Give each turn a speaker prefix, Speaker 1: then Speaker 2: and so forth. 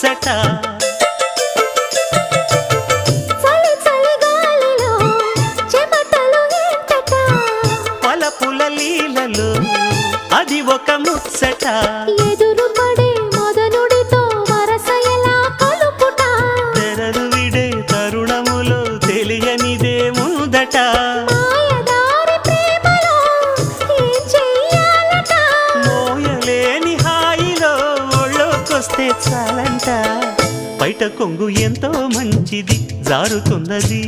Speaker 1: ముచ్చట
Speaker 2: చలి చలి గాలిలో చెమటలు ఎంతట
Speaker 1: పలపుల లీలలో అది ఒక ముచ్చట
Speaker 2: ఎదురు పడే మదనుడితో వరస ఎలా కలుపుట
Speaker 1: తెరలు విడే తరుణములో తెలియనిదే ముందట
Speaker 2: మాయదారి ప్రేమలో ఏం చెయ్యాలట
Speaker 1: మోయలేని హాయిలో ఒళ్ళోకొస్తే చాలంట బయట కొంగు ఎంతో మంచిది జారుతున్నది